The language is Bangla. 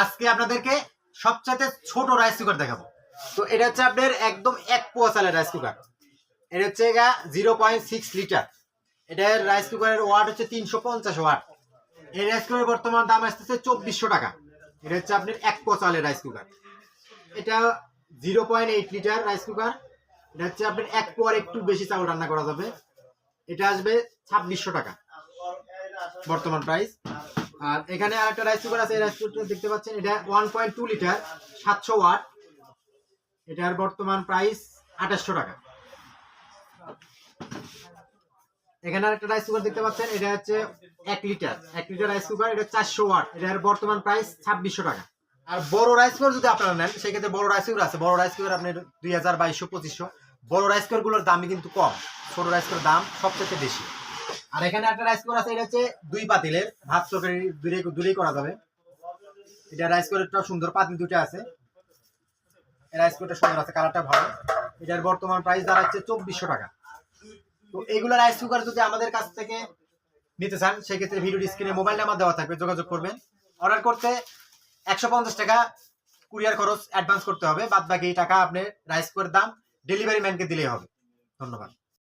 আজকে আপনাদেরকে সবচাইতে ছোট রাইস কুকার দেখাবো। তো এটা হচ্ছে আপনার একদম 1 পোয়া চালের রাইস কুকার। এটা হচ্ছে 0.6 লিটার। এটার রাইস কুকারের ওয়াট হচ্ছে 350 ওয়াট। এই রাইস কুকারের বর্তমান দাম আসতেছে 2400 টাকা। এটা হচ্ছে আপনার 1 পোয়া চালের রাইস কুকার। এটা 0.8 লিটার রাইস কুকার। এটা হচ্ছে আপনার 1 পোয়ার একটু বেশি চাউল রান্না করা যাবে। এটা আসবে 2600 টাকা বর্তমান প্রাইস। আর এখানে আরেকটা রাইস কুকার আছে, এই রাইস কুকারটা দেখতে পাচ্ছেন, এটা 1.2 লিটার 700 ওয়াট। এটার বর্তমান প্রাইস 2800 টাকা। এখানে আরেকটা রাইস কুকার দেখতে পাচ্ছেন, এটা হচ্ছে 1 লিটার রাইস কুকার, এটা 400 ওয়াট। এটার বর্তমান প্রাইস 2600 টাকা। আর বড় রাইস কুকার যদি আপনারা নেন সেক্ষেত্রে বড় রাইস কুকার আছে। বড় রাইস কুকার আপনার 2000, 2200, 2500। বড় রাইস কুকার গুলোর দামই কিন্তু কম, ছোট রাইস কুকার দাম সবচেয়ে বেশি। আর এখানে একটা রাইস কুকার আছে, এটা হচ্ছে 2 পাতিলের, ভাত তরকারি দূরেই করা যাবে। এটা রাইস কুকারটা সুন্দর, পাতিল দুটো আছে। এই রাইস কুকারটা সুন্দর আছে, কালারটা ভালো। এটার বর্তমান প্রাইস দাঁড়াচ্ছে 2400 টাকা। তো এইগুলো রাইস কুকার যদি আমাদের কাছ থেকে নিতে চান সেক্ষেত্রে ভিডিও স্ক্রিনে মোবাইল নাম্বার দেওয়া থাকবে, যোগাযোগ করবেন। অর্ডার করতে 150 টাকা কুরিয়ার খরচ অ্যাডভান্স করতে হবে, বাদ বাকি টাকা আপনি রাইস কুকারের দাম ডেলিভারি ম্যানকে দিলেই হবে। ধন্যবাদ।